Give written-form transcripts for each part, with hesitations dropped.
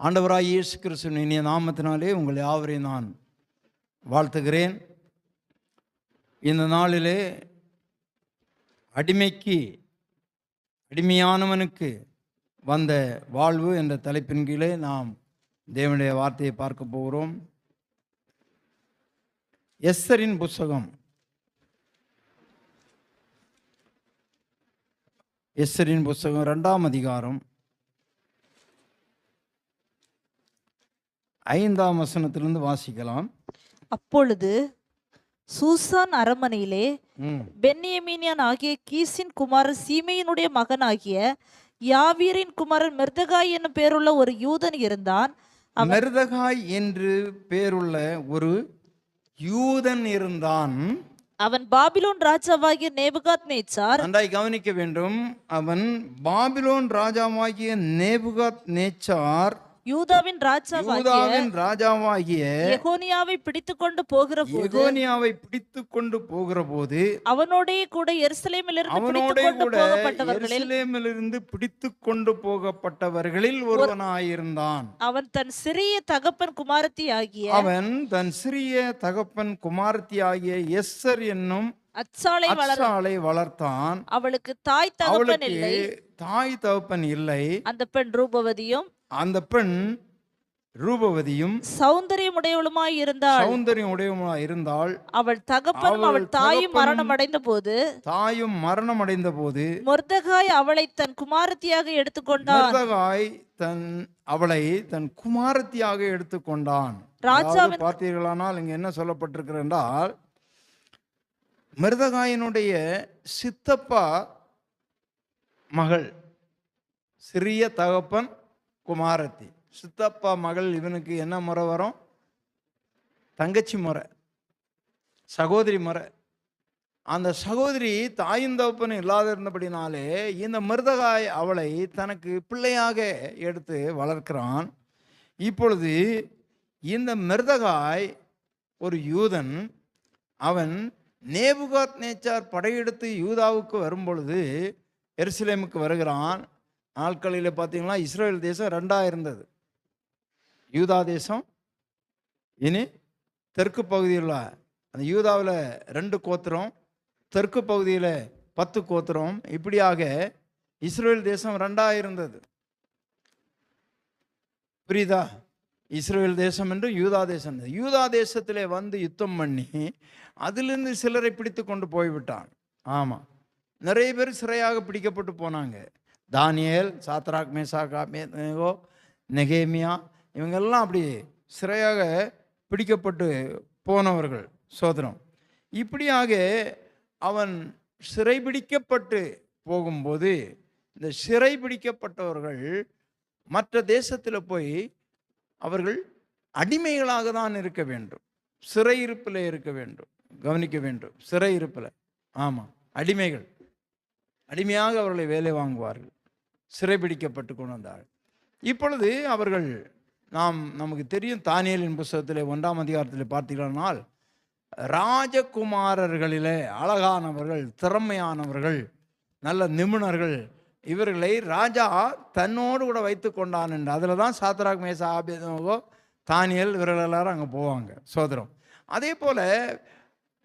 ஆண்டவராய் இயேசு கிறிஸ்துவின் இனிய நாமத்தினாலே உங்கள் யாவரையும் நான் வாழ்த்துகிறேன். இந்த நாளிலே அடிமையானவனுக்கு வந்த வாழ்வு என்ற தலைப்பின் கீழே நாம் தேவனுடைய வார்த்தையை பார்க்க போகிறோம். எஸ்தரின் புஸ்தகம், எஸ்தரின் புஸ்தகம் 2ஆம் அதிகாரம் 5ஆம் வசனத்திலிருந்து வாசிக்கலாம். அப்பொழுது சூசான் அரண்மனையிலே பென்யமீனியன் ஆகிய கீசின் குமாரன் சீமையினுடைய மகனாகிய யாவீரின் குமாரன் மெர்தகாய் என்னும் பேருள்ள ஒரு யூதன் இருந்தான். மெர்தகாய் என்று பேருள்ள ஒரு யூதன் இருந்தான். அவன் பாபிலோன் ராஜாவாகிய நேபுகாத்நேச்சார், நன்றாய் கவனிக்க வேண்டும், அவன் பாபிலோன் ராஜாவாகிய நேபுகாத்நேச்சார் யூதாவின் ராஜாவாகிய எகோனியாவை பிடித்துக்கொண்டு போகிற போது அவனோடே கூட எருசலேமிலிருந்து பிடித்துக்கொண்டு போகப்பட்டவர்களில் ஒருவனாயிருந்தான். அவன் தன் சிறிய தகப்பன் குமாரத்தி ஆகிய எஸ்தர் என்னும் அச்சாளை வளர்த்தான். அவளுக்கு தாய் தகப்பன் இல்லை. அந்த பெண் ரூபவதியும் சௌந்தரியமுடையவளுமாய் இருந்தாள். அவள் தகப்பனும் அவள் தாயும் மரணமடைந்த போது மொர்தெகாய் அவளை தன் குமாரத்தியாக எடுத்துக்கொண்டான். ராஜாவின் பார்த்தீர்களானால் இங்க என்ன சொல்லப்பட்டிருக்கிறது என்றால், மொர்தெகாயினுடைய சித்தப்பா மகள், சிறிய தகப்பன் குமாரத்தி, சித்தப்பா மகள். இவனுக்கு என்ன முறை வரும்? தங்கச்சி முறை, சகோதரி முறை. அந்த சகோதரி தாயும் தகப்பனும் இல்லாத இருந்தபடினாலே இந்த மொர்தெகாய் அவளை தனக்கு பிள்ளையாக எடுத்து வளர்க்கிறான். இப்பொழுது இந்த மொர்தெகாய் ஒரு யூதன். அவன் நேபுகாத்நேச்சார் படையெடுத்து யூதாவுக்கு வரும்பொழுது எருசலேமுக்கு வருகிறான். நாட்களில் பார்த்தீங்கன்னா இஸ்ரேல் தேசம் 2ஆக இருந்தது. யூதா தேசம், இனி தெற்கு பகுதியில் அந்த யூதாவில் 2 கோத்திரம், தெற்கு பகுதியில் 10 கோத்திரம், இப்படியாக இஸ்ரேல் தேசம் 2ஆக இருந்தது. புரியுதா? இஸ்ரேல் தேசம் என்று யூதா தேசம். யூதா தேசத்திலே வந்து யுத்தம் பண்ணி அதிலிருந்து சிலரை பிடித்து கொண்டு போய்விட்டான். ஆமாம், நிறைய பேர் சிறையாக பிடிக்கப்பட்டு போனாங்க. தானியேல், சாத்ராக், மேசாக், ஆபேத்நேகோ, நெகேமியா, இவங்கெல்லாம் அப்படி சிறையாக பிடிக்கப்பட்டு போனவர்கள். சோதரம். இப்படியாக அவன் சிறைபிடிக்கப்பட்டு போகும்போது இந்த சிறைபிடிக்கப்பட்டவர்கள் மற்ற தேசத்தில் போய் அவர்கள் அடிமைகளாக தான் இருக்க வேண்டும், சிறையிருப்பில் இருக்க வேண்டும். கவனிக்க வேண்டும், சிறையிருப்பில். ஆமாம், அடிமையாக அவர்களை வேலை வாங்குவார்கள். சிறைபிடிக்கப்பட்டு கொண்டு வந்தார்கள். இப்பொழுது அவர்கள், நமக்கு தெரியும், தானியேலின் புஸ்தகத்தில் 1ஆம் அதிகாரத்தில் பார்த்தீர்களானால், ராஜகுமாரர்களிலே அழகானவர்கள், திறமையானவர்கள், நல்ல நிபுணர்கள், இவர்களை ராஜா தன்னோடு கூட வைத்து கொண்டான் என்று. அதில் தான் சாத்ராக், மேசாக், ஆபேத்நேகோ, தானியேல் இவர்கள் எல்லாரும் அங்கே போவாங்க. சோதரம். அதே போல்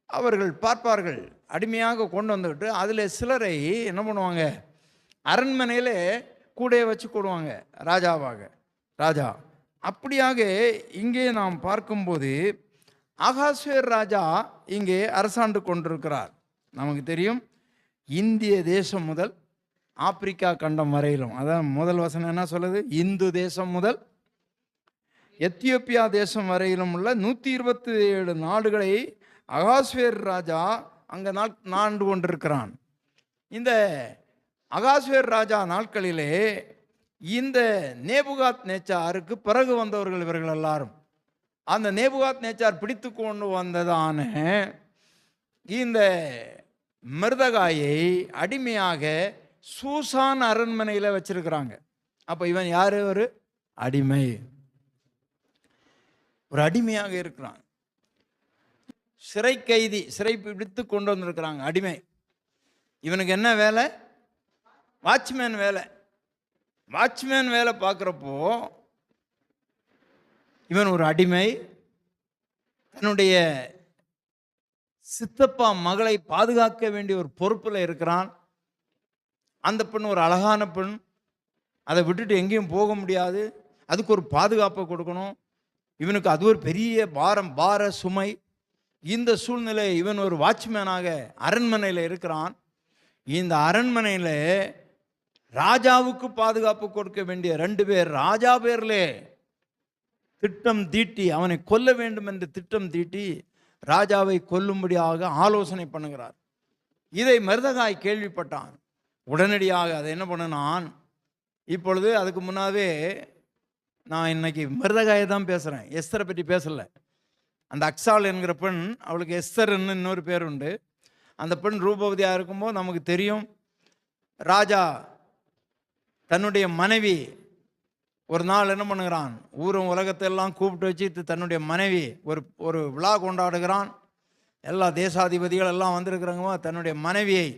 அவர்கள் பார்ப்பார்கள், அடிமையாக கொண்டு வந்துவிட்டு அதில் சிலரை என்ன பண்ணுவாங்க, அரண்மனையில் கூடையை வச்சு கொடுவாங்க ராஜா. அப்படியாக இங்கே நாம் பார்க்கும்போது அகாஸ்வேர் ராஜா இங்கே அரசாண்டு கொண்டிருக்கிறார். நமக்கு தெரியும், இந்திய தேசம் முதல் ஆப்பிரிக்கா கண்டம் வரையிலும், அதான் முதல் வசனம் என்ன சொல்லுது, இந்து தேசம் முதல் எத்தியோப்பியா தேசம் வரையிலும் உள்ள 127 நாடுகளை அகாஸ்வேர் ராஜா அங்கே ஆண்டு கொண்டிருக்கிறான். இந்த அகாஸ்வேர் ராஜா நாட்களிலே இந்த நேபுகாத்நேச்சாருக்கு பிறகு வந்தவர்கள் இவர்கள் எல்லாரும். அந்த நேபுகாத்நேச்சார் பிடித்து கொண்டு வந்ததான இந்த மொர்தெகாயை அடிமையாக சூசான் அரண்மனையில் வச்சிருக்கிறாங்க. அப்போ இவன் யாரு? ஒரு அடிமையாக இருக்கிறான். சிறை கைதி, சிறை பிடித்து கொண்டு வந்திருக்கிறாங்க, அடிமை. இவனுக்கு என்ன வேலை? வாட்ச்மேன் வேலை. வாட்ச்மேன் வேலை பார்க்குறப்போ இவன் ஒரு அடிமை. தன்னுடைய சித்தப்பா மகளை பாதுகாக்க வேண்டிய ஒரு பொறுப்பில் இருக்கிறான். அந்த பெண் ஒரு அழகான பெண். அதை விட்டுட்டு எங்கேயும் போக முடியாது. அதுக்கு ஒரு பாதுகாப்பை கொடுக்கணும். இவனுக்கு அது ஒரு பெரிய பார சுமை. இந்த சூழ்நிலை இவன் ஒரு வாட்ச்மேனாக அரண்மனையில் இருக்கிறான். இந்த அரண்மனையில் ராஜாவுக்கு பாதுகாப்பு கொடுக்க வேண்டிய 2 பேர் ராஜா பேர்லே திட்டம் தீட்டி அவனை கொல்ல வேண்டும் என்று திட்டம் தீட்டி ராஜாவை கொல்லும்படியாக ஆலோசனை பண்ணுகிறார். இதை மர்தகாய் கேள்விப்பட்டான். உடனடியாக அதை என்ன பண்ணினான், இப்பொழுது அதுக்கு முன்னாவே நான் இன்னைக்கு மர்தகாயை தான் பேசுகிறேன், எஸ்தரை பற்றி பேசலை. அந்த அக்சால் என்கிற பெண், அவளுக்கு எஸ்தர்ன்னு இன்னொரு பேர் உண்டு. அந்த பெண் ரூபவதியாக இருக்கும்போது நமக்கு தெரியும், ராஜா தன்னுடைய மனைவி ஒரு நாள் என்ன பண்ணுகிறான், ஊரும் உலகத்தெல்லாம் கூப்பிட்டு வச்சு தன்னுடைய மனைவி ஒரு விழா கொண்டாடுகிறான். எல்லா தேசாதிபதிகள் எல்லாம் வந்திருக்கிறவங்க தன்னுடைய மனைவியை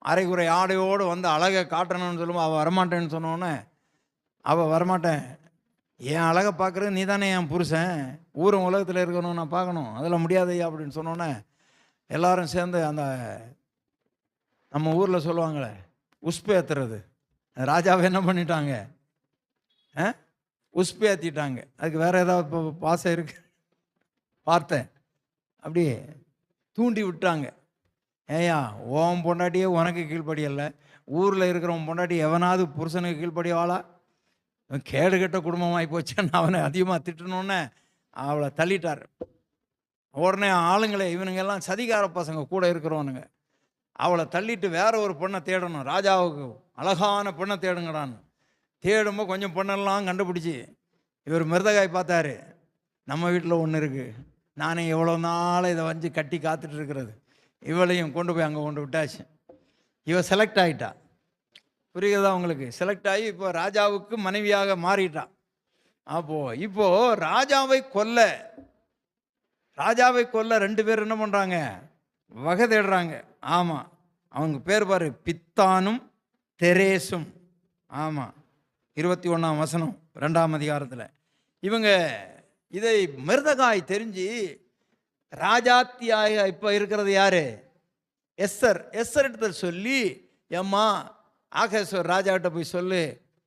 அரைகுறை ஆடையோடு வந்து அழகை காட்டணும்னு சொல்லுவோம். அவள் வரமாட்டேன்னு சொன்னோன்னே, அவள் வரமாட்டேன், என் அழகை பார்க்குறது நீ தானே என் புருஷன், ஊரும் உலகத்தில் இருக்கணும், நான் பார்க்கணும், அதெல்லாம் முடியாதையா அப்படின்னு சொன்னோன்னே எல்லாரும் சேர்ந்து அந்த நம்ம ஊரில் சொல்லுவாங்களே உஸ்பு ஏற்றுறது, ராஜாவை என்ன பண்ணிட்டாங்க, உஸ்பு ஏற்றிட்டாங்க. அதுக்கு வேறு ஏதாவது இப்போ பாசம் இருக்கு பார்த்தேன், அப்படியே தூண்டி விட்டாங்க. ஏயா ஓம் பொண்டாட்டியே உனக்கு கீழ்ப்படியல்ல, ஊரில் இருக்கிறவன் பொண்டாட்டி எவனாவது புருஷனுக்கு கீழ்ப்படியாளா, கேடு கெட்ட குடும்பமாகி போச்சேன்னு அவனை அதிகமாக திட்டணுன்னே அவளை தள்ளிட்டார். உடனே ஆளுங்களை இவனுங்கெல்லாம் சதிகார பசங்க கூட இருக்கிறவனுங்க அவளை தள்ளிட்டு வேற ஒரு பொண்ணை தேடணும், ராஜாவுக்கு அழகான பொண்ணை தேடுங்கடான்னு தேடும்போது கொஞ்சம் பொண்ணெல்லாம் கண்டுபிடிச்சி இவர் மிருதகாய் பார்த்தாரு, நம்ம வீட்டில் ஒன்று இருக்குது, நானே எவ்வளோ நாள் இதை வந்து கட்டி காத்துட்டு இருக்கிறது, இவளையும் கொண்டு போய் அங்கே கொண்டு விட்டாச்சு. இவ செலக்ட் ஆகிட்டா, புரியுதா உங்களுக்கு, செலக்ட் ஆகி இப்போ ராஜாவுக்கு மனைவியாக மாறிட்டான். இப்போது ராஜாவை கொல்ல 2 பேர் என்ன பண்ணுறாங்க, வகை தேடுறாங்க. ஆமாம், அவங்க பேர் பாரு, பித்தானும் தெரேசும். ஆமாம், 21ஆம் வசனம் 2ஆம் அதிகாரத்தில். இவங்க இதை மிருதகாய் தெரிஞ்சு ராஜாத்தியாக இப்போ இருக்கிறது யாரு, எஸ்தர் சொல்லி, ஏம்மா ஆகேஸ்வர் ராஜாக்கிட்ட போய் சொல்லு,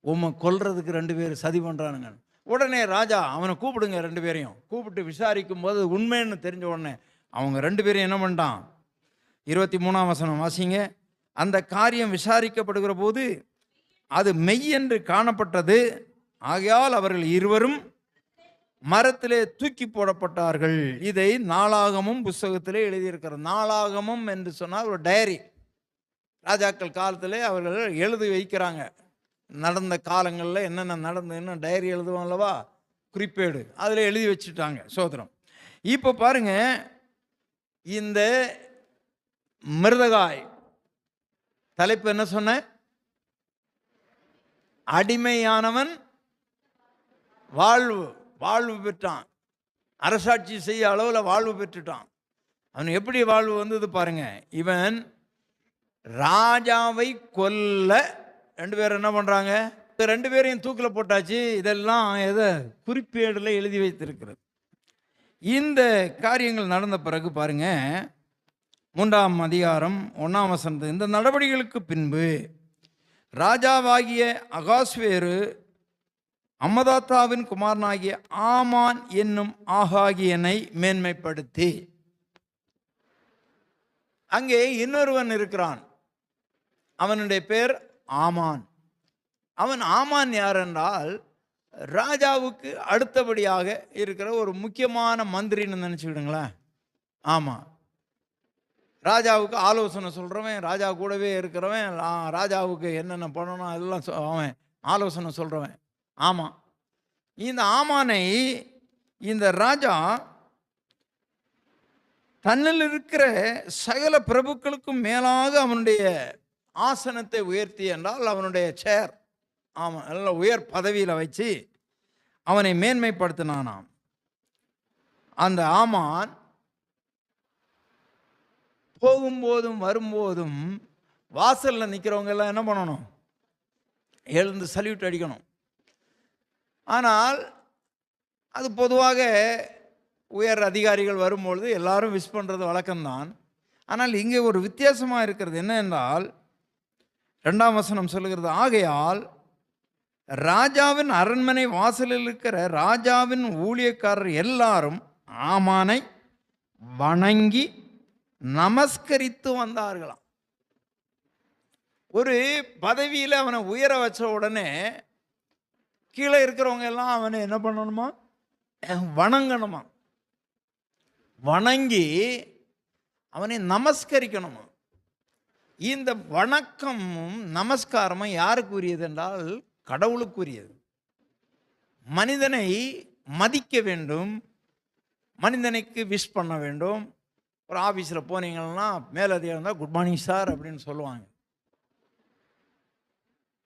உம்மை கொல்றதுக்கு 2 பேர் சதி பண்ணுறானுங்க. உடனே ராஜா அவனை கூப்பிடுங்க, 2 பேரையும் கூப்பிட்டு விசாரிக்கும் போது உண்மைன்னு தெரிஞ்ச உடனே அவங்க 2 பேரையும் என்ன பண்ணிட்டான். 23ஆம் வசனம் வாசிங்க. அந்த காரியம் விசாரிக்கப்படுகிற போது அது மெய்யென்று காணப்பட்டது, ஆகையால் அவர்கள் இருவரும் மரத்திலே தூக்கி போடப்பட்டார்கள். இதை நாளாகமும் புஸ்தகத்திலே எழுதியிருக்கிறார். நாளாகமும் என்று சொன்னால் ஒரு டைரி, ராஜாக்கள் காலத்திலே அவர்கள் எழுதி வைக்கிறாங்க, நடந்த காலங்களில் என்னென்ன நடந்ததுன்னு டைரி எழுதுவோம் அல்லவா, குறிப்பேடு, அதில் எழுதி வச்சுட்டாங்க. சோதரம். இப்போ பாருங்க, இந்த மிருதகாய் தலைப்பு என்ன சொன்ன, அடிமையானவன் வாழ்வு பெற்றான், அரசாட்சி செய்ய அளவில் வாழ்வு பெற்றுட்டான். அவன் எப்படி வாழ்வு வந்தது பாருங்க. இவன் ராஜாவை கொல்ல 2 பேர் என்ன பண்ணுறாங்க, 2 பேரையும் தூக்கில் போட்டாச்சு. இதெல்லாம் எதை குறிப்பேடில் எழுதி வைத்திருக்கிறது. இந்த காரியங்கள் நடந்த பிறகு பாருங்க, 3ஆம் அதிகாரம் 1ஆம் வசனம். இந்த நடவடிக்கைகளுக்கு பின்பு ராஜாவாகிய அகாஸ்வேரு அம்மதாத்தாவின் குமாரனாகிய ஆமான் என்னும் ஆகாகியனை மேன்மைப்படுத்தி, அங்கே இன்னொருவன் இருக்கிறான், அவனுடைய பேர் ஆமான். அவன் ஆமான் யார் என்றால் ராஜாவுக்கு அடுத்தபடியாக இருக்கிற ஒரு முக்கியமான மந்திரின்னு நினச்சிக்கிடுங்களேன். ஆமாம், ராஜாவுக்கு ஆலோசனை சொல்கிறவன், ராஜா கூடவே இருக்கிறவன், ராஜாவுக்கு என்னென்ன பண்ணணும் அதெல்லாம் அவன் ஆலோசனை சொல்கிறவன். ஆமாம், இந்த ஆமானை இந்த ராஜா தன்னில் இருக்கிற சகல பிரபுக்களுக்கும் மேலாக அவனுடைய ஆசனத்தை உயர்த்தி, என்றால் அவனுடைய சேர், ஆமாம், நல்ல உயர் பதவியில் வச்சு அவனை மேன்மைப்படுத்தினானாம். அந்த ஆமான் போகும்போதும் வரும்போதும் வாசலில் நிற்கிறவங்க எல்லாம் என்ன பண்ணணும், எழுந்து சல்யூட் அடிக்கணும். ஆனால் அது பொதுவாக உயர் அதிகாரிகள் வரும்பொழுது எல்லாரும் விஷ் பண்ணுறது வழக்கம்தான். ஆனால் இங்கே ஒரு வித்தியாசமாக இருக்கிறது என்ன என்றால், 2ஆம் வசனம் சொல்லுகிறது, ஆகையால் ராஜாவின் அரண்மனை வாசலில் இருக்கிற ராஜாவின் ஊழியக்காரர் எல்லாரும் ஆமானை வணங்கி நமஸ்கரித்து வந்தார்களாம். ஒரு பதவியில் அவனை உயர வச்ச உடனே கீழே இருக்கிறவங்க எல்லாம் அவனை என்ன பண்ணணுமா, வணங்கணுமா, வணங்கி அவனை நமஸ்கரிக்கணுமா. இந்த வணக்கமும் நமஸ்காரமும் யாருக்கு உரியது என்றால் கடவுளுக்குரியது. மனிதனை மதிக்க வேண்டும், மனிதனுக்கு விஷ் பண்ண வேண்டும். ஒரு ஆஃபீஸில் போனீங்கன்னா மேலதிகாரி இருந்தால் குட் மார்னிங் சார் அப்படின்னு சொல்லுவாங்க,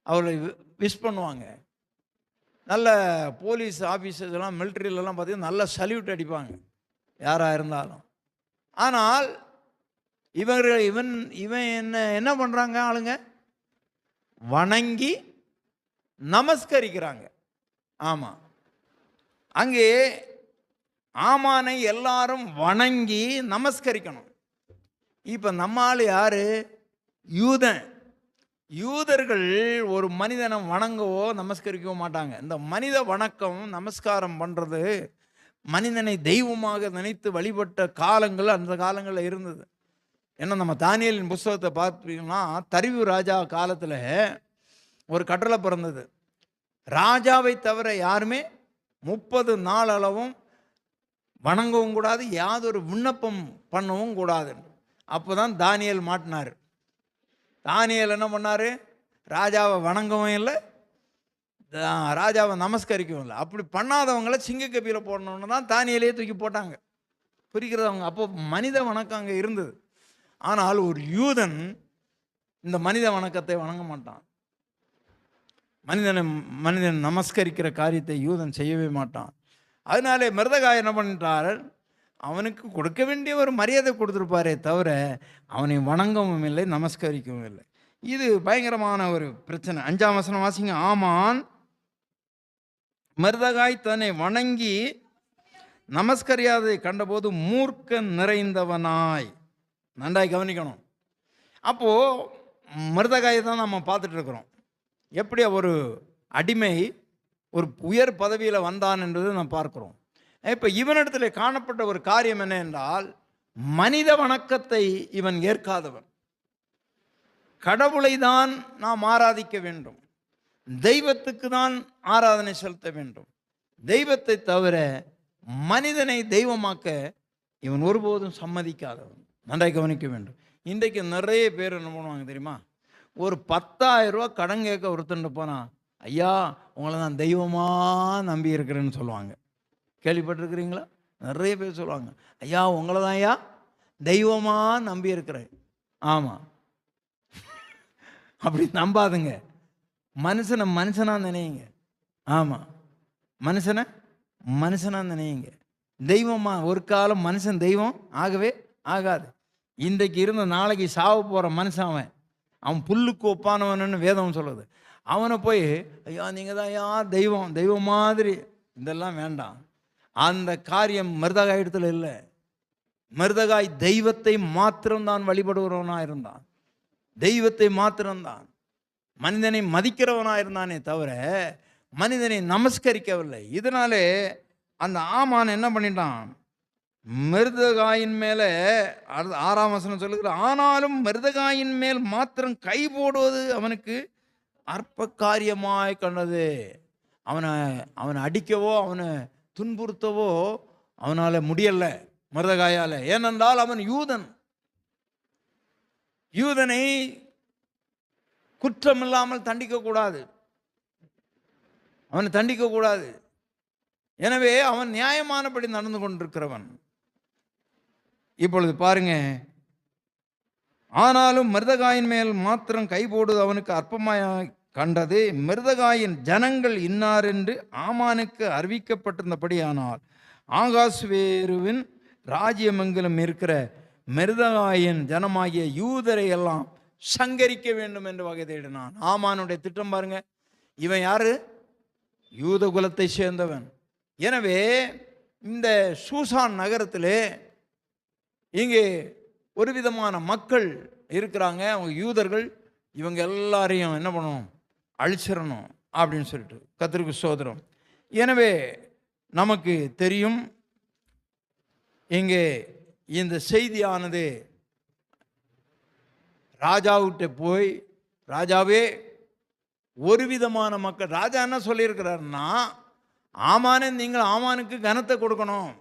அவர்களை விஷ் பண்ணுவாங்க. நல்ல போலீஸ் ஆஃபீஸர்ஸ்லாம் மிலிட்ரியிலலாம் பார்த்தீங்கன்னா நல்ல சல்யூட் அடிப்பாங்க யாராக இருந்தாலும். ஆனால் இவன் என்ன பண்ணுறாங்க, ஆளுங்க வணங்கி நமஸ்கரிக்கிறாங்க. ஆமாம், அங்கே ஆமானை எல்லாரும் வணங்கி நமஸ்கரிக்கணும். இப்போ நம்ம ஆள் யாரு, யூதன். யூதர்கள் ஒரு மனிதனை வணங்கவோ நமஸ்கரிக்கவோ மாட்டாங்க. இந்த மனித வணக்கம் நமஸ்காரம் பண்ணுறது மனிதனை தெய்வமாக நினைத்து வழிபட்ட காலங்கள் அந்த காலங்களில் இருந்தது. ஏன்னா நம்ம தானியேலின் புஸ்தகத்தை பார்த்தீங்கன்னா தரிவு ராஜா காலத்தில் ஒரு கட்டளை பிறந்தது, ராஜாவை தவிர யாருமே 30 நாள் அளவும் வணங்கவும் கூடாது, யாதொரு விண்ணப்பம் பண்ணவும் கூடாது. அப்போ தான் தானியேல் மாட்டினார். தானியேல் என்ன பண்ணார், ராஜாவை வணங்கவும் இல்லை, ராஜாவை நமஸ்கரிக்கவும் இல்லை. அப்படி பண்ணாதவங்களை சிங்கக்கப்பியில் போடணுன்னு தான் தானியேலையே தூக்கி போட்டாங்க. புரிகிறது அவங்க. அப்போ மனித வணக்கம் அங்கே இருந்தது. ஆனால் ஒரு யூதன் இந்த மனித வணக்கத்தை வணங்க மாட்டான். மனிதன் நமஸ்கரிக்கிற காரியத்தை யூதன் செய்யவே மாட்டான். அதனாலே மிருதகாய் என்ன பண்ணிட்டார், அவனுக்கு கொடுக்க வேண்டிய ஒரு மரியாதை கொடுத்துருப்பாரே தவிர அவனை வணங்கவும் இல்லை, நமஸ்கரிக்கவும் இல்லை. இது பயங்கரமான ஒரு பிரச்சனை. 5ஆம் வசனம் வாசிங்க. ஆமான் மிருதகாய் தன்னை வணங்கி நமஸ்கரியாதை கண்டபோது மூர்க்க நிறைந்தவனாய். நன்றாய் கவனிக்கணும். அப்போது மிருதகாயை தான் நம்ம பார்த்துட்டு இருக்கிறோம். எப்படி ஒரு அடிமை ஒரு உயர் பதவியில் வந்தான் என்பது நாம் பார்க்கிறோம். இப்போ இவனிடத்தில் காணப்பட்ட ஒரு காரியம் என்ன என்றால், மனித வணக்கத்தை இவன் ஏற்காதவன். கடவுளை தான் நாம் ஆராதிக்க வேண்டும், தெய்வத்துக்கு தான் ஆராதனை செலுத்த வேண்டும். தெய்வத்தை தவிர மனிதனை தெய்வமாக்க இவன் ஒருபோதும் சம்மதிக்காதவன். நன்றாய் கவனிக்க வேண்டும். இன்றைக்கு நிறைய பேர் என்ன பண்ணுவாங்க தெரியுமா, ஒரு 10,000 ரூபா கடன் கேட்க ஒருத்தன் போனால், ஐயா உங்களை நான் தெய்வமாக நம்பி இருக்கிறேன்னு சொல்லுவாங்க. கேள்விப்பட்டிருக்கிறீங்களா? நிறைய பேர் சொல்லுவாங்க, ஐயா உங்களை தான் ஐயா தெய்வமாக நம்பி இருக்கிறேன். ஆமாம், அப்படி நம்பாதுங்க. மனுஷனாக நினையுங்க. ஆமாம், மனுஷனாக நினையுங்க. தெய்வமாக ஒரு காலம் மனுஷன் தெய்வம் ஆகவே ஆகாது. இன்றைக்கு இருந்த நாளைக்கு சாவ போகிற மனுஷன் அவன் புல்லுக்கு ஒப்பானவன்னு வேதம் சொல்லுது. அவனை போய் ஐயா நீங்கள் தான் ஐயா தெய்வம் மாதிரி, இதெல்லாம் வேண்டாம். அந்த காரியம் மிருதகாய் இடத்துல இல்லை. மிருதகாய் தெய்வத்தை மாத்திரம்தான் வழிபடுகிறவனாக இருந்தான், தெய்வத்தை மாத்திரம்தான், மனிதனை மதிக்கிறவனாக இருந்தானே தவிர மனிதனை நமஸ்கரிக்கவில்லை. இதனாலே அந்த ஆமான் என்ன பண்ணிட்டான், மிருதகாயின் மேலே 6ஆம் வசனம் சொல்லுகிற, ஆனாலும் மிருதகாயின் மேல் மாத்திரம் கை போடுவது அவனுக்கு அற்ப காரியமாய் கண்டது. அவனை அடிக்கவோ அவனை துன்புறுத்தவோ அவனால் முடியலை மிருதகாயால். ஏனென்றால் அவன் யூதனை குற்றமில்லாமல் தண்டிக்கக்கூடாது, அவனை தண்டிக்கக்கூடாது. எனவே அவன் நியாயமானபடி நடந்து கொண்டிருக்கிறவன். இப்பொழுது பாருங்க, ஆனாலும் மிருதகாயின் மேல் மாத்திரம் கை போடுவது அவனுக்கு அற்பமாய் கண்டது. மிருதகாயின் ஜனங்கள் இன்னார் என்று ஆமானுக்கு அறிவிக்கப்பட்டிருந்தபடியானால் ஆகாஸ்வேருவின் ராஜ்யமெங்கிலும் இருக்கிற மிருதகாயின் ஜனமாகிய யூதரை எல்லாம் சங்கரிக்க வேண்டும் என்று வகை தேடினான். ஆமானுடைய திட்டம் பாருங்க. இவன் யாரு, யூத குலத்தை சேர்ந்தவன். எனவே இந்த சூசான் நகரத்திலே இங்கே ஒரு விதமான மக்கள் இருக்கிறாங்க, அவங்க யூதர்கள். இவங்க எல்லாரையும் என்ன பண்ணணும், அழிச்சிடணும் அப்படின்னு சொல்லிட்டு கர்த்தருக்கு ஸ்தோத்திரம். எனவே நமக்கு தெரியும், இங்கே இந்த செய்தியானது ராஜாவிட்ட போய், ராஜாவே ஒரு விதமான மக்கள், ராஜா என்ன சொல்லியிருக்கிறாருன்னா, ஆமானே நீங்கள் ஆமானுக்கு கனத்தை கொடுக்கணும்,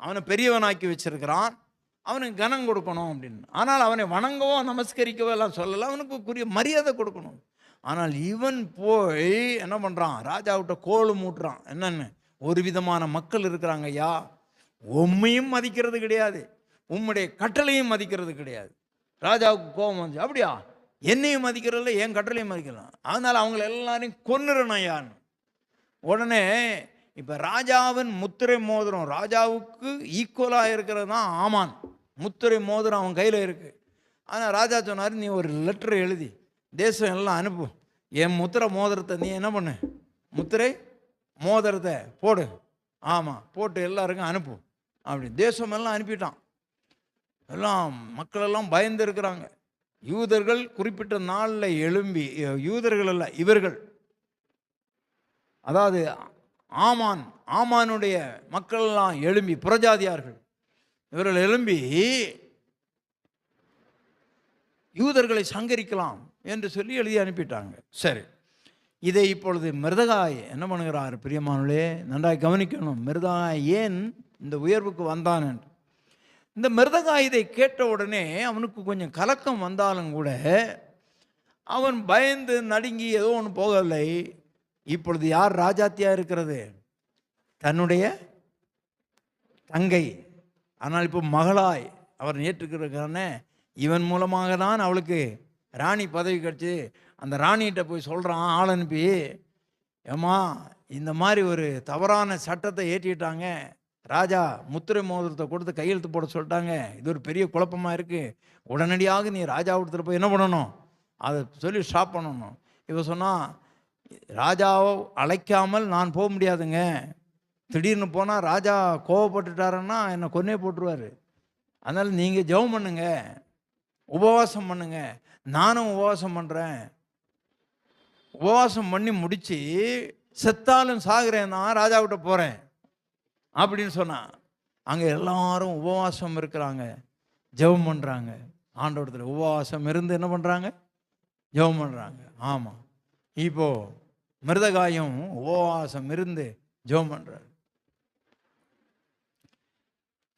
அவனை பெரியவனாக்கி வச்சிருக்கிறான், அவனுக்கு கனம் கொடுக்கணும் அப்படின்னு. ஆனால் அவனை வணங்கவோ நமஸ்கரிக்கவோ எல்லாம் சொல்லலை, அவனுக்கு மரியாதை கொடுக்கணும். ஆனால் இவன் போய் என்ன பண்ணுறான், ராஜாவிட்ட கோல் மூட்டுறான். என்னன்னு, ஒரு விதமான மக்கள் இருக்கிறாங்க ஐயா, உம்மையும் மதிக்கிறது கிடையாது, உம்முடைய கட்டளையும் மதிக்கிறது கிடையாது. ராஜாவுக்கு கோபம் வந்துச்சு, அப்படியா, என்னையும் மதிக்கிறதில்ல, என் கட்டளையும் மதிக்கலாம், அதனால் அவங்கள எல்லாரையும் கொன்னுறணும் ஐயான்னு. உடனே இப்போ ராஜாவின் முத்திரை மோதிரம், ராஜாவுக்கு ஈக்குவலாக இருக்கிறது தான் ஆமான். முத்திரை மோதிரம் அவன் கையில் இருக்குது. ஆனால் ராஜா சொன்னார், நீ ஒரு லெட்டர் எழுதி தேசம் எல்லாம் அனுப்பு, என் முத்திரை மோதிரத்தை நீ என்ன பண்ணு, முத்திரை மோதிரத்தை போடு, ஆமாம் போட்டு எல்லாருக்கும் அனுப்பு அப்படி. தேசம் எல்லாம் அனுப்பிட்டான். எல்லாம் மக்களெல்லாம் பயந்து இருக்கிறாங்க. யூதர்கள் குறிப்பிட்ட நாளில் எழும்பி, யூதர்கள் அல்ல இவர்கள், அதாவது ஆமானுடைய மக்களெல்லாம் எழும்பி, புறஜாதியார்கள் இவர்கள் எழும்பி யூதர்களை சங்கரிக்கலாம் என்று சொல்லி எழுதி அனுப்பிட்டாங்க. சரி, இதை இப்பொழுது மிருதகாய் என்ன பண்ணுகிறார்? பிரியமானவர்களே, நன்றாக கவனிக்கணும். மிருதகாய் ஏன் இந்த உயர்வுக்கு வந்தான் என்று. இந்த மிருதகாய் இதை கேட்ட உடனே அவனுக்கு கொஞ்சம் கலக்கம் வந்தாலும் கூட அவன் பயந்து நடுங்கி ஏதோ ஒன்று போகவில்லை. இப்பொழுது யார் ராஜாத்தியாக இருக்கிறது? தன்னுடைய தங்கை. ஆனால் இப்போ மகளாய் அவர் ஏற்றுக்கிறதுக்கான இவன் மூலமாக தான் அவளுக்கு ராணி பதவி கிடச்சி. அந்த ராணிகிட்ட போய் சொல்கிறான், ஆள் அனுப்பி, ஏம்மா இந்த மாதிரி ஒரு தவறான சட்டத்தை ஏற்றிட்டாங்க, ராஜா முத்திரை மோதிரத்தை கொடுத்து கையெழுத்து போட சொல்லிட்டாங்க, இது ஒரு பெரிய குழப்பமாக இருக்குது, உடனடியாக நீ ராஜாவிடத்தில் போய் என்ன பண்ணணும், அதை சொல்லி ஸ்டாப் பண்ணணும். இப்போ சொன்னால், ராஜாவை அழைக்காமல் நான் போக முடியாதுங்க, திடீர்னு போனால் ராஜா கோவப்பட்டுட்டாருன்னா என்னை கொன்னே போட்டுருவார், அதனால் நீங்கள் ஜெபம் பண்ணுங்க, உபவாசம் பண்ணுங்க, நானும் உபவாசம் பண்ணுறேன், உபவாசம் பண்ணி முடித்து செத்தாலும் சாகுறேன் தான் ராஜாவிட்ட போகிறேன் அப்படின்னு சொன்னான். அங்கே எல்லாரும் உபவாசம் இருக்கிறாங்க, ஜெபம் பண்ணுறாங்க. ஆண்டவரத்தில் உபவாசம் இருந்து என்ன பண்ணுறாங்க, ஜெபம் பண்ணுறாங்க. ஆமாம், இப்போது மிருதகாயும் உபவாசம் இருந்து ஜெபம் பண்ணுறாரு.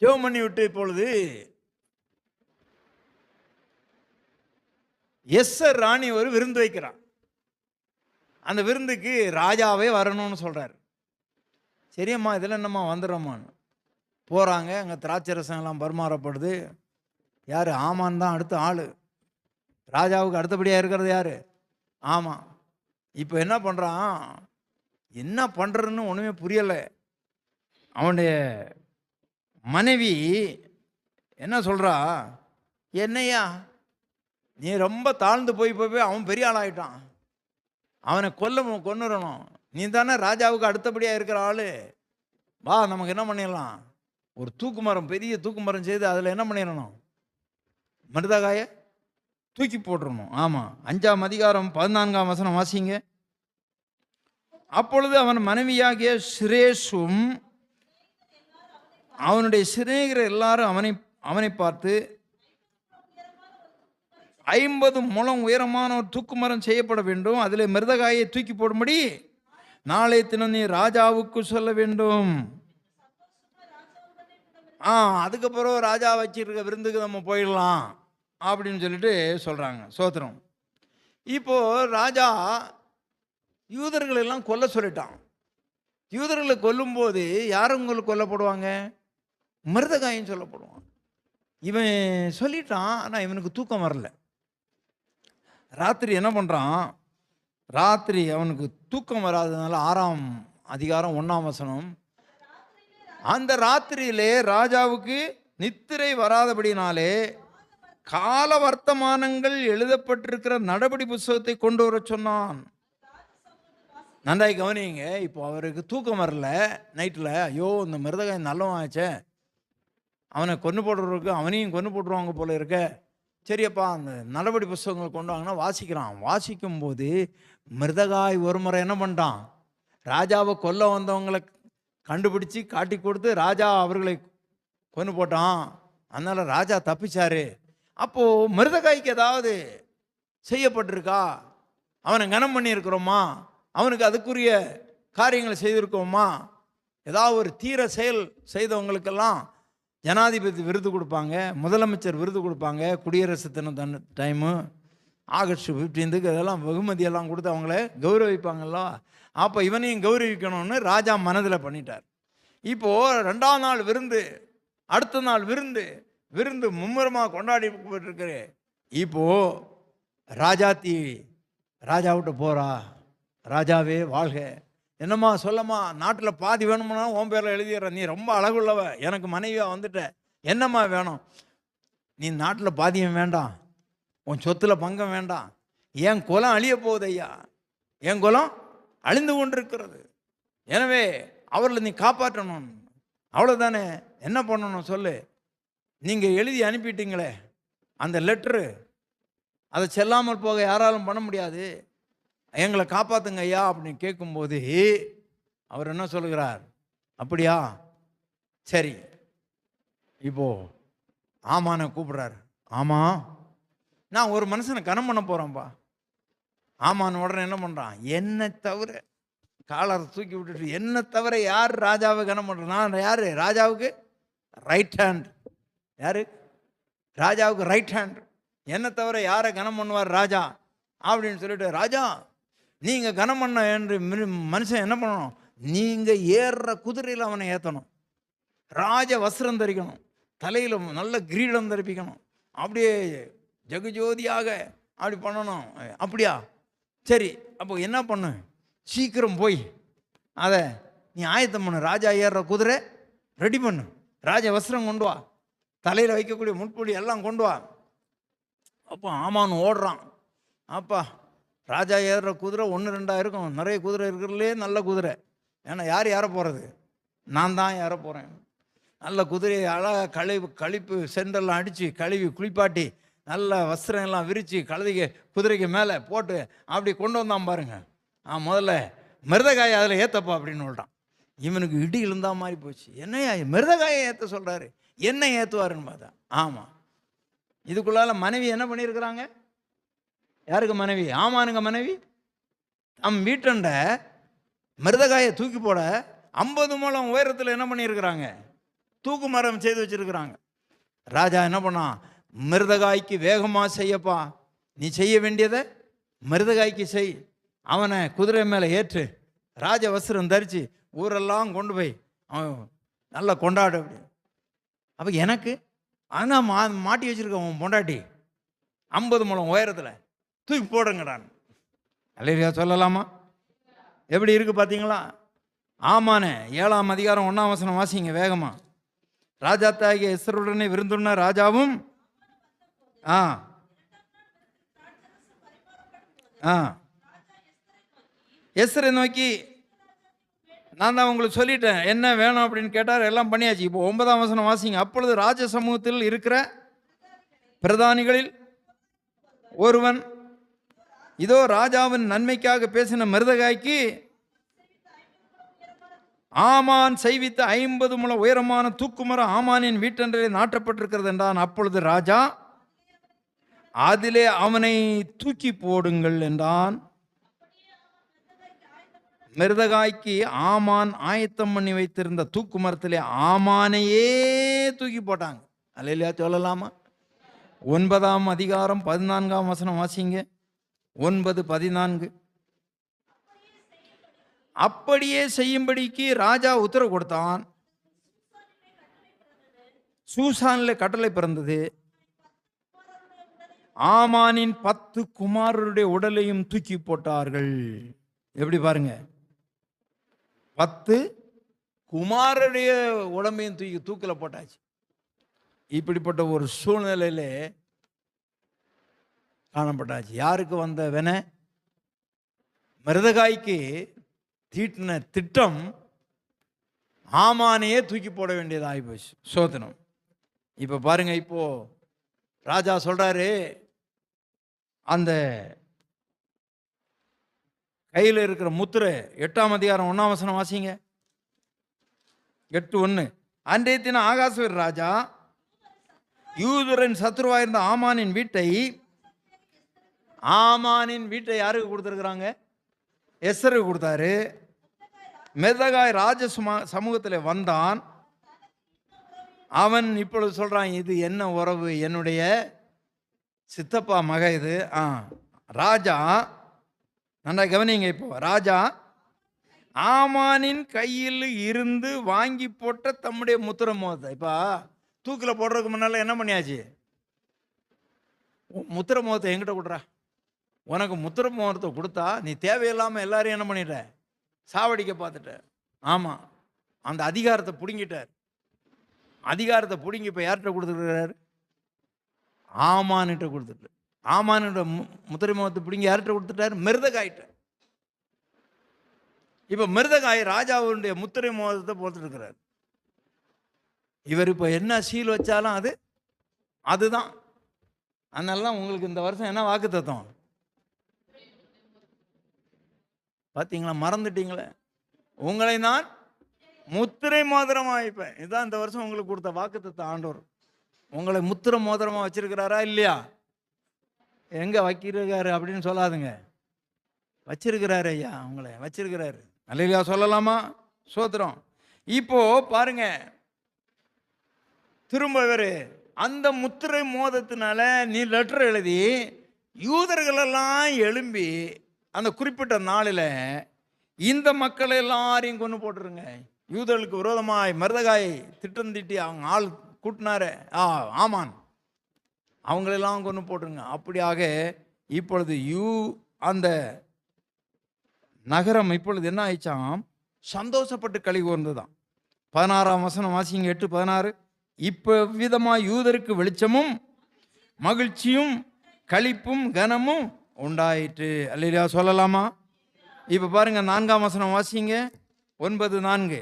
ஜெபம் பண்ணி விட்டு இப்பொழுது எஸ்ஸர் ராணி ஒரு விருந்து வைக்கிறான். அந்த விருந்துக்கு ராஜாவே வரணும்னு சொல்கிறார். சரியம்மா, இதில் என்னம்மா வந்துடுறோம்மான்னு போகிறாங்க. அங்கே திராட்சை ரசங்கள்லாம் பரிமாறப்படுது. யார்? ஆமான் தான் அடுத்த ஆள். ராஜாவுக்கு அடுத்தபடியாக இருக்கிறது யார்? ஆமாம். இப்போ என்ன பண்ணுறான், என்ன பண்ணுறதுன்னு ஒன்றுமே புரியலை. அவனுடைய மனைவி என்ன சொல்கிறா, என்னையா நீ ரொம்ப தாழ்ந்து போய் அவன் பெரிய ஆளாயிட்டான், அவனை கொன்னுறணும், நீ தானே ராஜாவுக்கு அடுத்தபடியாக இருக்கிற ஆள், வா நமக்கு என்ன பண்ணிடலாம், ஒரு தூக்கு மரம், பெரிய தூக்கு மரம் செய்து அதில் என்ன பண்ணிடணும், மிருதகாயை தூக்கி போட்டுருணும். ஆமாம், 5ஆம் அதிகாரம் 14ஆம் வசனம் வாசிங்க. அப்பொழுது அவன் மனைவியாகிய சிரேஷும் அவனுடைய சிநேகிதர் எல்லாரும் அவனை பார்த்து, 50 முழம் உயரமான ஒரு தூக்கு மரம் செய்யப்பட வேண்டும், அதில் மிருதகாயை தூக்கி போடும்படி நாளை தினம் நீ ராஜாவுக்கு சொல்ல வேண்டும். அதுக்கப்புறம் ராஜா வச்சிருக்க விருந்துக்கு நம்ம போயிடலாம் அப்படின்னு சொல்லிட்டு சொல்கிறாங்க. சோத்திரம். இப்போது ராஜா யூதர்களெல்லாம் கொல்ல சொல்லிட்டான். யூதர்களை கொல்லும்போது யாரும் உங்களுக்கு கொல்லப்படுவாங்க? மிருதகாயின்னு சொல்லப்படுவான். இவன் சொல்லிட்டான், ஆனால் இவனுக்கு தூக்கம் வரல. ராத்திரி என்ன பண்ணுறான், ராத்திரி அவனுக்கு தூக்கம் வராததுனால 6ஆம் அதிகாரம் 1ஆம் வசனம், அந்த ராத்திரியிலே ராஜாவுக்கு நித்திரை வராதபடினாலே கால வர்த்தமானங்கள் எழுதப்பட்டிருக்கிற நடபடி புஸ்தகத்தை கொண்டு வர சொன்னான். நன்றாய் கவனிங்க. இப்போ அவருக்கு தூக்கம் வரல நைட்டில். ஐயோ இந்த மிருதகாய் நல்லவன் ஆச்சே, அவனை கொன்று போடுறதுக்கு அவனையும் கொன்று போட்டுருவாங்க போல இருக்க. சரியப்பா அந்த நடவடி புஸ்தகங்களை கொண்டு வாங்கன்னா வாசிக்கிறான். வாசிக்கும்போது மிருதகாய் ஒரு முறை என்ன பண்ணிட்டான், ராஜாவை கொல்ல வந்தவங்களை கண்டுபிடிச்சி காட்டி கொடுத்து ராஜா அவர்களை கொன்று போட்டான். அதனால் ராஜா தப்பிச்சாரு. அப்போது மிருதகாய்க்கு ஏதாவது செய்யப்பட்டிருக்கா, அவனை கனம் பண்ணியிருக்கிறோமா, அவனுக்கு அதுக்குரிய காரியங்களை செய்திருக்கோமா? ஏதாவது ஒரு தீர செயல் செய்தவங்களுக்கெல்லாம் ஜனாதிபதி விருது கொடுப்பாங்க, முதலமைச்சர் விருது கொடுப்பாங்க. குடியரசு தின டைமு ஆகஸ்ட் 15க்கு அதெல்லாம் வெகுமதியெல்லாம் கொடுத்து அவங்கள கௌரவிப்பாங்கல்ல. அப்போ இவனையும் கௌரவிக்கணும்னு ராஜா மனதில் பண்ணிட்டார். இப்போது 2ஆம் நாள் விருந்து, அடுத்த நாள் விருந்து மும்முரமாக கொண்டாடிப்பட்டிருக்கு. இப்போது ராஜாத்தி ராஜாவிட்ட போகிறா. ராஜாவே வாழ்க, என்னம்மா சொல்லம்மா, நாட்டில் பாதி வேணும்னா உன் பேரில் எழுதிடுற, நீ ரொம்ப அழகுள்ளவ, எனக்கு மனைவியாக வந்துட்ட, என்னம்மா வேணும்? நீ நாட்டில் பாதியம் வேண்டாம், உன் சொத்தில் பங்கம் வேண்டாம், என் குலம் அழிய போகுது ஐயா, என் குலம் அழிந்து கொண்டிருக்கிறது, எனவே அவர்களை நீ காப்பாற்றணும். அவ்வளோதானே, என்ன பண்ணணும் சொல்லு? நீங்கள் எழுதி அனுப்பிட்டீங்களே அந்த லெட்ரு, அதை செல்லாமல் போக யாராலும் பண்ண முடியாது, எங்களை காப்பாற்றுங்க ஐயா அப்படின்னு கேட்கும்போது அவர் என்ன சொல்கிறார், அப்படியா சரி. இப்போ ஆமான்னு கூப்பிடுறாரு. ஆமாம், நான் ஒரு மனுஷனை கனம் பண்ண போகிறேன்ப்பா. ஆமான்னு உடனே என்ன பண்ணுறான், என்னை தவிர காலரை தூக்கி விட்டுட்டு, என்னை தவிர யார் ராஜாவை கனம் பண்ணுறேன்? நான் யார்? ராஜாவுக்கு ரைட் ஹேண்ட். யார் ராஜாவுக்கு ரைட் ஹேண்ட். என்னை தவிர யாரை கனம் பண்ணுவார் ராஜா அப்படின்னு சொல்லிட்டு, ராஜா நீங்கள் கனம் பண்ண என்று மனுஷன் என்ன பண்ணணும், நீங்கள் ஏறுற குதிரையில் அவனை ஏற்றணும், ராஜ வஸ்திரம் தரிக்கணும், தலையில் நல்ல கிரீடம் தரிப்பிக்கணும், அப்படியே ஜெகஜோதியாக அப்படி பண்ணணும். அப்படியா சரி, அப்போ என்ன பண்ணு, சீக்கிரம் போய் அதை நீ ஆயத்தம் பண்ணு, ராஜா ஏறுற குதிரை ரெடி பண்ணு, ராஜ வஸ்திரம் கொண்டு வா, தலையில் வைக்கக்கூடிய முட்பொடி எல்லாம் கொண்டு வா. அப்போ ஆமான்னு ஓடுறான். அப்பா ராஜா ஏறுற குதிரை 1-2 இருக்கும், நிறைய குதிரை இருக்கிறதுலே நல்ல குதிரை. ஏன்னா யாரை போகிறது, நான் தான் ஏற போகிறேன். நல்ல குதிரையை அழகாக கழிப்பு செண்டெல்லாம் அடித்து கழுவி குளிப்பாட்டி நல்ல வஸ்திரம் எல்லாம் விரித்து குதிரைக்கு மேலே போட்டு அப்படி கொண்டு வந்தான் பாருங்க. முதல்ல மிருதகாயை அதில் ஏற்றப்பா அப்படின்னு சொல்லிட்டான். இவனுக்கு இடி இழுந்தா மாதிரி போச்சு. என்னையா மிருதகாயை ஏற்ற சொல்கிறாரு, என்ன ஏற்றுவாருன்னு பார்த்தா, ஆமாம் இதுக்குள்ளால மனைவி என்ன பண்ணியிருக்கிறாங்க, யாருக்கு மனைவி, ஆமானுங்க மனைவி தம் வீட்டண்ட மிருதகாயை தூக்கி போட 50 முழம் உயரத்தில் என்ன பண்ணியிருக்கிறாங்க, தூக்கு மரம் செய்து வச்சிருக்கிறாங்க. ராஜா என்ன பண்ணான், மிருதகாய்க்கு வேகமாக செய்யப்பா, நீ செய்ய வேண்டியதை மிருதகாய்க்கு செய், அவனை குதிரை மேலே ஏற்று ராஜ வஸ்திரம் தரித்து ஊரெல்லாம் கொண்டு போய் அவன் நல்லா கொண்டாடு அப்படி. அப்போ எனக்கு ஆனால் மாட்டி வச்சிருக்க உன் பொண்டாட்டி 50 முழம் உயரத்தில் தூக்கி போடுங்கடான். அல்லையா சொல்லலாமா? எப்படி இருக்குது பார்த்தீங்களா? ஆமாண்ணே 7ஆம் அதிகாரம் 1ஆம் வசனம் வாசிங்க வேகமாக. ராஜாத்தாகிய எஸ்தருடனே விருந்துண்ண ராஜாவும் எஸ்தரை நோக்கி, நான் தான் உங்களுக்கு சொல்லிட்டேன் என்ன வேணும் அப்படின்னு கேட்டார், எல்லாம் பண்ணியாச்சு. இப்போ 9ஆம் வசனம் வாசிங்க. அப்பொழுது ராஜ சமூகத்தில் இருக்கிற பிரதானிகளில் ஒருவன், இதோ ராஜாவின் நன்மைக்காக பேசின மிருதகாய்க்கு ஆமான் செய்வித்த 50 முழ உயரமான தூக்குமரம் ஆமானின் வீட்டென்றே நாட்டப்பட்டிருக்கிறது என்றான். அப்பொழுது ராஜா, அதிலே அவனை தூக்கி போடுங்கள் என்றான். மிருதகாய்க்கு ஆமான் ஆயத்தம் பண்ணி வைத்திருந்த தூக்கு மரத்திலே ஆமானையே தூக்கி போட்டாங்க. அல்லையா சொல்லலாமா? 9ஆம் அதிகாரம் 14ஆம் வசனம் வாசிங்க. 9:14. அப்படியே செய்யும்படிக்கு ராஜா உத்தரவு கொடுத்தான். சூசானில் கட்டளை பிறந்தது. ஆமானின் 10 குமாரருடைய உடலையும் தூக்கி போட்டார்கள். எப்படி பாருங்க, 10 குமாரருடைய உடம்பையும் தூக்கில போட்டாச்சு. இப்படிப்பட்ட ஒரு சூழ்நிலையில காணப்பட்டாச்சு. யாருக்கு வந்த வென? மிருதகாய்க்கு தீட்டின திட்டம் ஆமானையே தூக்கி போட வேண்டியதாகி போச்சு. சோதனம். இப்போ பாருங்க, இப்போ ராஜா சொல்றாரு, அந்த கையில் இருக்கிற முத்திரை 8ஆம் அதிகாரம் 1ஆம் வசனம் வாசிங்க. 8:1. அன்றைய தினம் ஆகாஸ்வேர் ராஜா யூதரின் சத்ருவாயிருந்த ஆமானின் வீட்டை யாருக்கு கொடுத்துருக்குறாங்க? எஸ்தருக்கு கொடுத்தாரு. மெர்தகாய் ராஜ சமூகத்தில் வந்தான். அவன் இப்பொழுது சொல்றான், இது என்ன உறவு? என்னுடைய சித்தப்பா மக இது. ராஜா நல்லா கவனிங்க. இப்போ ராஜா ஆமானின் கையில் இருந்து வாங்கி போட்ட தம்முடைய முத்திரை மோதத்தை இப்போ தூக்கில் போடுறதுக்கு முன்னால என்ன பண்ணியாச்சு? முத்திரை மோதத்தை என்கிட்ட கொடுறா. உனக்கு முத்திரை மோதத்தை கொடுத்தா நீ தேவையில்லாமல் எல்லாரையும் என்ன பண்ணிட்ட? சாவடிக்க பார்த்துட்ட. ஆமாம், அந்த அதிகாரத்தை பிடுங்கிட்டார். அதிகாரத்தை பிடுங்கி இப்போ யார்கிட்ட கொடுத்துருக்கிறாரு? ஆமான்கிட்ட கொடுத்துட்டு. ஆமான்கிட்ட முத்திரை மோதத்தை பிடுங்கி யார்கிட்ட கொடுத்துட்டார்? மெர்தகாய்ட்ட. இப்போ மெர்தகாய் ராஜாவுடைய முத்திரை மோதத்தை போட்டுருக்கிறார். இவர் இப்போ என்ன சீல் வச்சாலும் அதுதான். அதனால உங்களுக்கு இந்த வருஷம் என்ன வாக்கு தத்துவம் பார்த்தீங்களா? மறந்துட்டீங்களே. உங்களை நான் முத்திரை மோதிரமா வைப்பேன். இதுதான் இந்த வருஷம் உங்களுக்கு கொடுத்த வாக்கு தத்துவம். ஆண்டவர் உங்களை முத்திரை மோதிரமா வச்சிருக்கிறாரா இல்லையா? எங்க வைக்கிறாரு அப்படின்னு சொல்லாதுங்க. வச்சிருக்கிறாரு ஐயா, உங்களை வச்சிருக்கிறாரு. அல்லேலூயா சொல்லலாமா? சோத்திரம். இப்போ பாருங்க, திரும்ப இவர் அந்த முத்திரை மோதத்தினால நீ லெட்டர் எழுதி யூதர்களெல்லாம் எழும்பி அந்த குறிப்பிட்ட நாளில் இந்த மக்களை எல்லாரையும் கொண்டு போட்டுருங்க. யூதர்களுக்கு விரோதமாய் மெர்தகாய் திட்டம் தீட்டி அவங்க ஆள் கூட்டினாரு ஆமான், அவங்களெல்லாம் கொண்டு போட்டுருங்க. அப்படியாக இப்பொழுது அந்த நகரம் இப்பொழுது என்ன ஆயிடுச்சாம்? சந்தோஷப்பட்டு களி கூர்ந்துதான். 16ஆம் வசனம் வாசிங்க. 8:16. இப்போ விதமாக யூதருக்கு வெளிச்சமும் மகிழ்ச்சியும் களிப்பும் கனமும் உண்டாயிற்று. அல்லேலூயா சொல்லலாமா? இப்போ பாருங்க 4ஆம் வசனம் வாசிங்க. 9:4.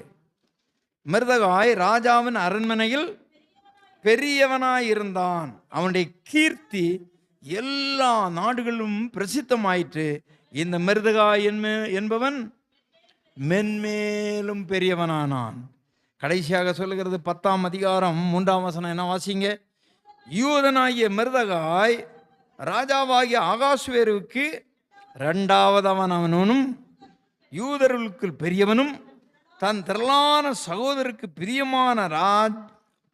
மெர்தகாய் ராஜாவின் அரண்மனையில் பெரியவனாயிருந்தான். அவனுடைய கீர்த்தி எல்லா நாடுகளிலும் பிரசித்தமாயிற்று. இந்த மெர்தகாய் என்பவன் மென்மேலும் பெரியவனானான். கடைசியாக சொல்லுகிறது 10ஆம் அதிகாரம் 3ஆம் வசனம் என்ன வாசிங்க. யூதனாகிய மெர்தகாய் ராஜாவாகிய ஆகாஸ்வேருவுக்கு 2ஆவதவனும் யூதர்களுக்கு பெரியவனும் தன் திரளான சகோதரருக்கு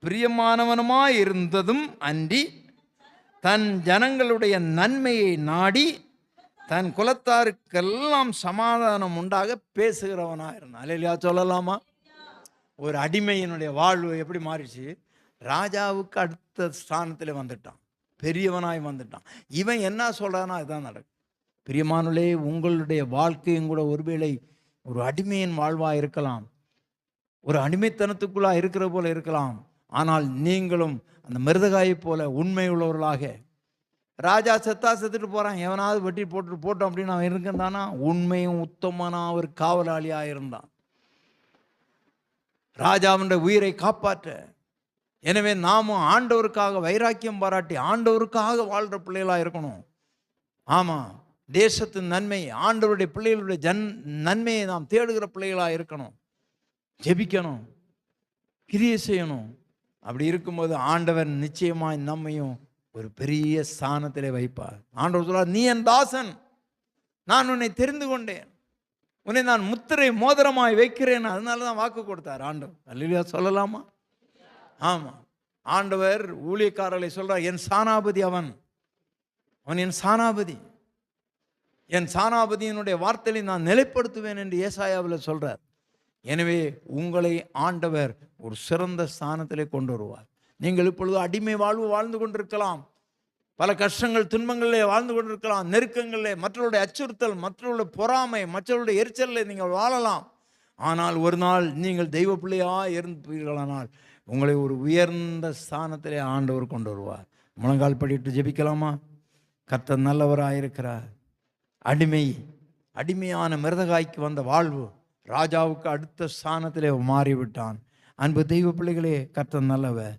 பிரியமானவனுமாயிருந்ததும் அன்றி தன் ஜனங்களுடைய நன்மையை நாடி தன் குலத்தாருக்கெல்லாம் சமாதானம் உண்டாக பேசுகிறவனாயிருந்தான். அல்லேலூயா சொல்லலாமா? ஒரு அடிமையினுடைய வாழ்வு எப்படி மாறிச்சு? ராஜாவுக்கு அடுத்த ஸ்தானத்தில் வந்துட்டான், பெரியவனாய் வந்துட்டான். இவன் என்ன சொல்றானா இதுதான் நடக்கும். பிரியமானுளே, உங்களுடைய வாழ்க்கையும் கூட ஒருவேளை ஒரு அடிமையின் வாழ்வாக இருக்கலாம், ஒரு அடிமைத்தனத்துக்குள்ளா இருக்கிற போல இருக்கலாம். ஆனால் நீங்களும் அந்த மெர்தகாயை போல உண்மை உள்ளவர்களாக, ராஜா செத்துட்டு போறான், எவனாவது வெட்டி போட்டோம் அப்படின்னு அவன் இருந்தானா உண்மையும் உத்தமனா ஒரு காவலாளியாக இருந்தான், ராஜாவுடைய உயிரை காப்பாற்ற. எனவே நாமும் ஆண்டவருக்காக வைராக்கியம் பாராட்டி ஆண்டவருக்காக வாழ்கிற பிள்ளைகளாக இருக்கணும். ஆமாம், தேசத்தின் நன்மை, ஆண்டவருடைய பிள்ளைகளுடைய நன்மையை நாம் தேடுகிற பிள்ளைகளாக இருக்கணும். ஜெபிக்கணும், கிரியை செய்யணும். அப்படி இருக்கும்போது ஆண்டவர் நிச்சயமாய் நம்மையும் ஒரு பெரிய ஸ்தானத்திலே வைப்பார். ஆண்டவர் சொல்றார், நீ என் தாசன், நான் உன்னை தெரிந்து கொண்டேன், உன்னை நான் முத்திரை மோதிரமாய் வைக்கிறேன். அதனால தான் வாக்கு கொடுத்தார் ஆண்டவர். அல்லேலூயா சொல்லலாமா? ஆமாம், ஆண்டவர் ஊழியக்காரர்களை சொல்றார், என் சானாபதி அவன் என் சானாபதி, என் சானாபதியினுடைய வார்த்தையை நான் நிலைப்படுத்துவேன் என்று ஏசாயாவில் சொல்றார். எனவே உங்களை ஆண்டவர் ஒரு சிறந்த ஸ்தானத்திலே கொண்டு வருவார். நீங்கள் இப்பொழுது அடிமை வாழ்வு வாழ்ந்து கொண்டிருக்கலாம், பல கஷ்டங்கள் துன்பங்களிலே வாழ்ந்து கொண்டிருக்கலாம், நெருக்கங்களிலே, மற்றவருடைய அச்சுறுத்தல், மற்றவருடைய பொறாமை, மற்றவருடைய எரிச்சலில் நீங்கள் வாழலாம். ஆனால் ஒரு நாள் நீங்கள் தெய்வ பிள்ளையாக இருப்பீர்களானால் உங்களை ஒரு உயர்ந்த ஸ்தானத்திலே ஆண்டவர் கொண்டு வருவார். முழங்கால் படிட்டு ஜெபிக்கலாமா? கர்த்தர் நல்லவராக இருக்கிறார். அடிமையான மெர்தகாய்க்கு வந்த வாழ்வு ராஜாவுக்கு அடுத்த ஸ்தானத்திலே மாறிவிட்டான். அன்பு தெய்வ பிள்ளைகளே, கர்த்தர் நல்லவர்.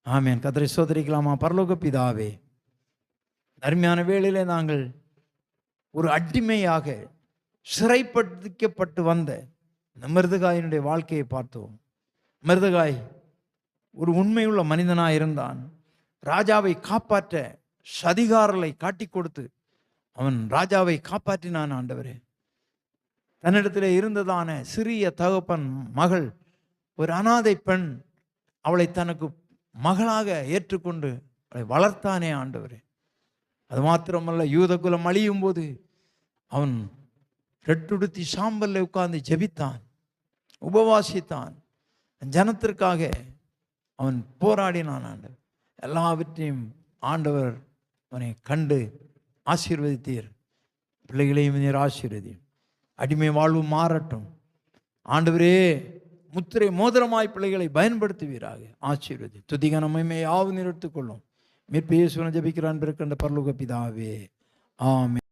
ஆமென். கர்த்தரை சோதரிக்கலாமா? பரலோக பிதாவே, அருமையான வேளையிலே நாங்கள் ஒரு அடிமையாக சிறைப்படுத்திக்கப்பட்டு வந்த இந்த மிருதகாயினுடைய வாழ்க்கையை பார்த்தோம். மிருதகாய் ஒரு உண்மையுள்ள மனிதனாக இருந்தான். ராஜாவை காப்பாற்ற சதிகாரலை காட்டி கொடுத்து அவன் ராஜாவை காப்பாற்றினான். ஆண்டவரே, தன்னிடத்தில் இருந்ததான சிறிய தகப்பன் மகள், ஒரு அனாதை பெண், அவளை தனக்கு மகளாக ஏற்றுக்கொண்டு அவளை வளர்த்தானே ஆண்டவரே. அது மாத்திரமல்ல, யூத குலம் அழியும் போது அவன் ரெட்டுடுத்தி சாம்பல்ல உட்கார்ந்து ஜெபித்தான், உபவாசித்தான், ஜனத்திற்காக அவன் போராடினான். ஆண்டவர் எல்லாவற்றையும் ஆண்டவர் அவனை கண்டு ஆசீர்வதித்தீர். பிள்ளைகளையும் நீர் ஆசீர்வதியும். அடிமை வாழ்வு மாறட்டும் ஆண்டவரே. முத்திரை மோதிரமாய் பிள்ளைகளை பயன்படுத்துவீராக. ஆசீர்வதி. துதிகன மகிமையை யாவும் எடுத்துக்கொள்ளும். மீட்பு இயேசுவின் ஜெபிக்கிறான் பிறக்கின்ற பரலோக பிதாவே, ஆமென்.